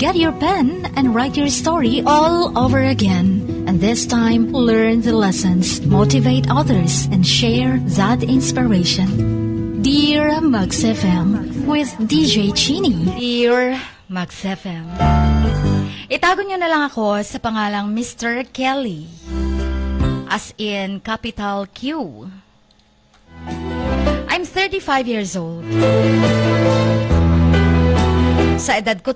Get your pen and write your story all over again. And this time, learn the lessons, motivate others, and share that inspiration. Dear Max FM with DJ Chini. Dear Max FM, itago nyo na lang ako sa pangalang Mr. Kelly. As in capital Q. I'm 35 years old. Sa edad ko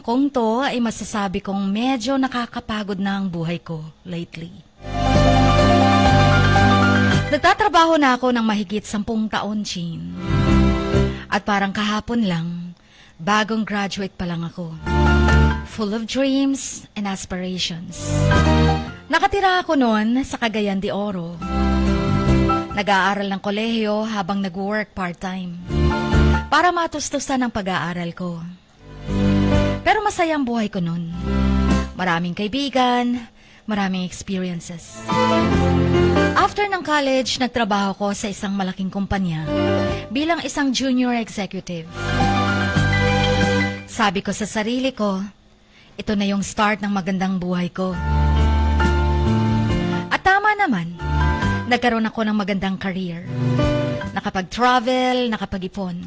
kung to ay masasabi kong medyo nakakapagod na ang buhay ko lately. Nagtatrabaho na ako ng mahigit 10 taon, Chin. At parang kahapon lang, bagong graduate pa lang ako. Full of dreams and aspirations. Nakatira ako noon sa Cagayan de Oro. Nag-aaral ng kolehiyo habang nag-work part-time para matustusan ang pag-aaral ko. Pero masaya ang buhay ko noon. Maraming kaibigan, maraming experiences. After ng college, nagtrabaho ko sa isang malaking kumpanya bilang isang junior executive. Sabi ko sa sarili ko, ito na yung start ng magandang buhay ko. At tama naman, nagkaroon ako ng magandang career. Nakapag-travel, nakapag-ipon.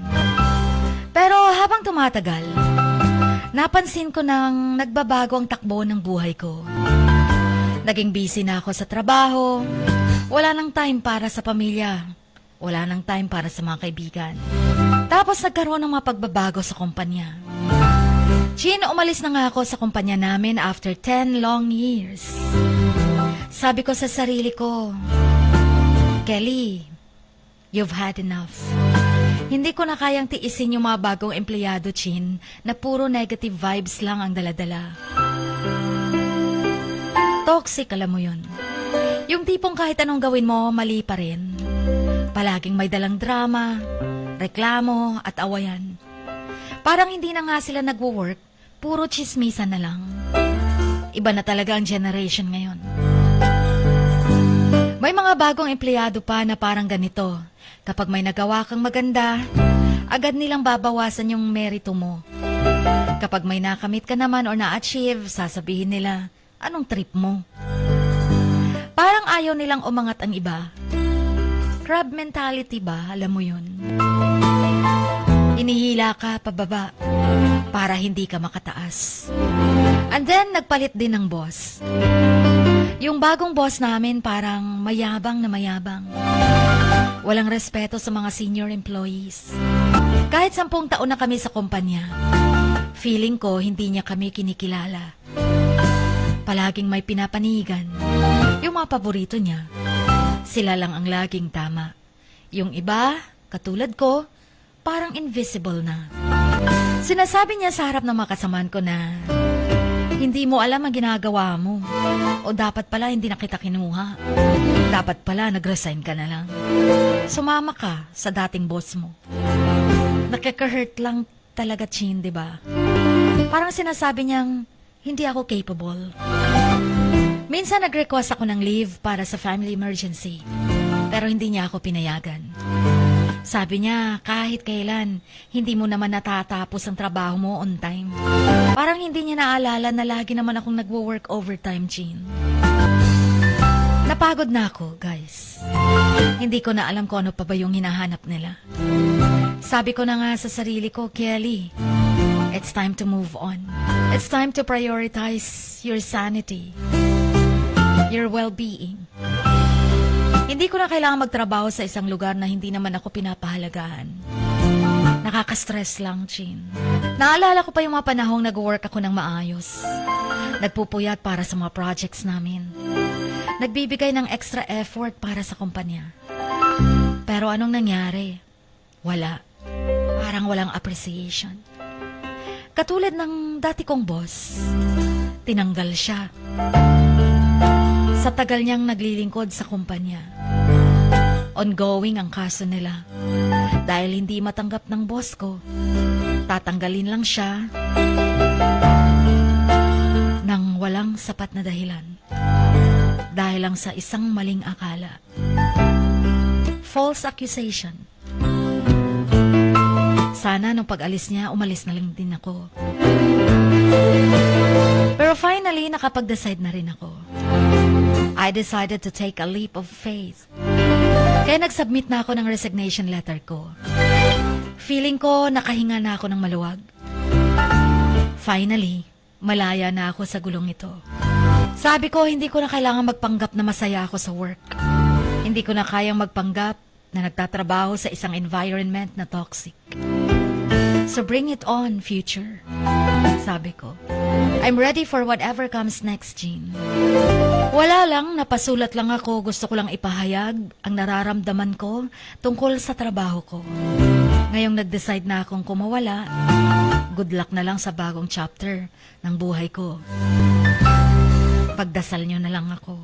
Pero habang tumatagal, napansin ko nang nagbabago ang takbo ng buhay ko. Naging busy na ako sa trabaho, wala nang time para sa pamilya, wala nang time para sa mga kaibigan. Tapos nagkaroon ng mga pagbabago sa kumpanya. Chin, umalis na nga ako sa kumpanya namin after 10 long years. Sabi ko sa sarili ko, Kelly, you've had enough. Hindi ko na kayang tiisin yung mga bagong empleyado, Chin, na puro negative vibes lang ang daladala. Toxic, alam mo yun. Yung tipong kahit anong gawin mo, mali pa rin. Palaging may dalang drama, reklamo at awayan. Parang hindi na nga sila nagwo-work, puro chismisan na lang. Iba na talaga ang generation ngayon. May mga bagong empleyado pa na parang ganito. Kapag may nagawa kang maganda, agad nilang babawasan yung merito mo. Kapag may nakamit ka naman o na-achieve, sasabihin nila, anong trip mo? Parang ayaw nilang umangat ang iba. Crab mentality ba? Alam mo yun? Inihila ka pababa para hindi ka makataas. And then, nagpalit din ng boss. Yung bagong boss namin parang mayabang na mayabang. Walang respeto sa mga senior employees. Kahit 10 taon na kami sa kumpanya, feeling ko hindi niya kami kinikilala. Palaging may pinapanigan. Yung mga paborito niya, sila lang ang laging tama. Yung iba, katulad ko, parang invisible na. Sinasabi niya sa harap ng mga kasamaan ko na hindi mo alam ang ginagawa mo. O dapat pala hindi na kita kinuha. Dapat pala nag-resign ka na lang. Sumama ka sa dating boss mo. Nakaka-hurt lang talaga, Chin, di ba? Parang sinasabi niyang hindi ako capable. Minsan nag-request ako ng leave para sa family emergency. Pero hindi niya ako pinayagan. Sabi niya, kahit kailan, hindi mo naman natatapos ang trabaho mo on time. Parang hindi niya naalala na lagi naman akong nagwo-work overtime, Jean. Napagod na ako, guys. Hindi ko na alam kung ano pa ba yung hinahanap nila. Sabi ko na nga sa sarili ko, Kelly, it's time to move on. It's time to prioritize your sanity, your well-being. Hindi ko na kailangan magtrabaho sa isang lugar na hindi naman ako pinapahalagahan. Nakaka-stress lang, Chin. Naalala ko pa yung mga panahong nag-work ako ng maayos. Nagpupuyat para sa mga projects namin. Nagbibigay ng extra effort para sa kumpanya. Pero anong nangyari? Wala. Parang walang appreciation. Katulad ng dati kong boss, tinanggal siya. Sa tagal niyang naglilingkod sa kumpanya. Ongoing ang kaso nila. Dahil hindi matanggap ng boss ko, tatanggalin lang siya nang walang sapat na dahilan. Dahil lang sa isang maling akala. False accusation. Sana nung pag-alis niya, umalis na lang din ako. finally, nakapag-decide na rin ako. I decided to take a leap of faith. Kaya nag-submit na ako ng resignation letter ko. Feeling ko nakahinga na ako ng maluwag. Finally, malaya na ako sa gulong ito. Sabi ko, hindi ko na kailangan magpanggap na masaya ako sa work. Hindi ko na kayang magpanggap na nagtatrabaho sa isang environment na toxic. So bring it on, future. Sabi ko, I'm ready for whatever comes next, Jean. Wala lang, napasulat lang ako. Gusto ko lang ipahayag ang nararamdaman ko tungkol sa trabaho ko. Ngayong nag-decide na akong kumawala, good luck na lang sa bagong chapter ng buhay ko. Pagdasal nyo na lang ako.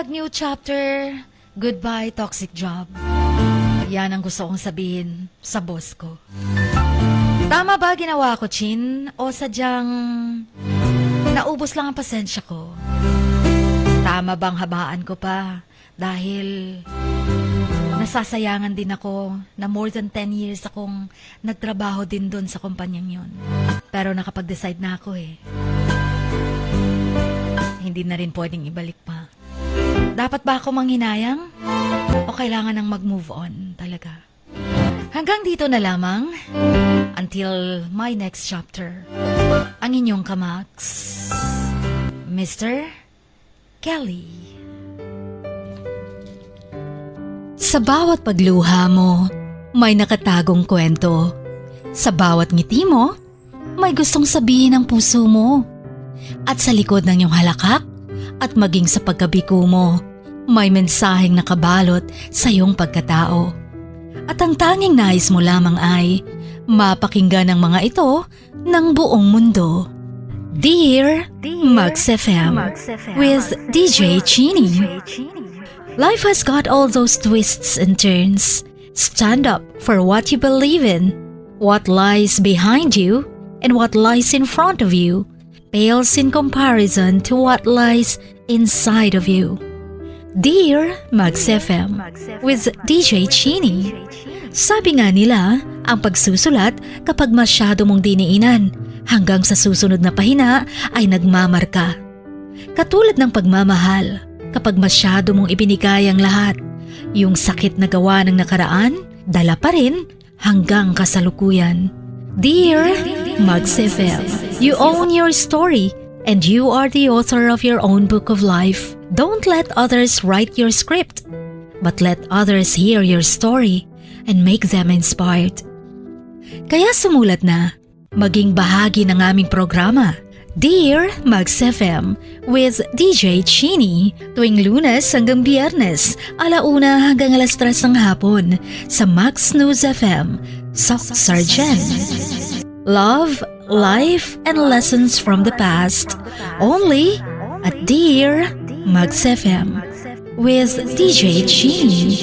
#new chapter, goodbye toxic job. Yan ang gusto kong sabihin sa boss ko. Tama ba ginawa ko, Chin? O sadyang naubos lang ang pasensya ko? Tama bang habaan ko pa? Dahil nasasayangan din ako na more than 10 years akong nagtrabaho din doon sa kumpanyang yun. Pero nakapag-decide na ako eh. Hindi na rin pwedeng ibalik pa. Dapat ba ako manghinayang? O kailangan nang mag-move on talaga? Hanggang dito na lamang. Until my next chapter. Ang inyong kamax, Mr. Kelly. Sa bawat pagluha mo, may nakatagong kwento. Sa bawat ngiti mo, may gustong sabihin ang puso mo. At sa likod ng iyong halakak at maging sa pagkabiko mo, may mensaheng nakabalot sa iyong pagkatao. At ang tanging nais mo lamang ay mapakinggan ang mga ito ng buong mundo. Dear Max FM with DJ Chini. Life has got all those twists and turns. Stand up for what you believe in. What lies behind you and what lies in front of you pales in comparison to what lies inside of you. Dear Max FM with DJ Chini. Sabi nga nila, ang pagsusulat kapag masyado mong diniinan hanggang sa susunod na pahina ay nagmamarka. Katulad ng pagmamahal, kapag masyado mong ibinigay ang lahat, yung sakit na gawa ng nakaraan, dala pa rin hanggang kasalukuyan. Dear Max FM, you own your story and you are the author of your own book of life. Don't let others write your script, but let others hear your story and make them inspired. Kaya sumulat na, maging bahagi ng aming programa, Dear Max FM with DJ Chini, tuwing Lunes hanggang Biyernes, 1:00 hanggang 3:00 ng hapon sa Max News FM, Sock Sargent. Love, life, and lessons from the past, only at Dear Max FM with DJ Chini.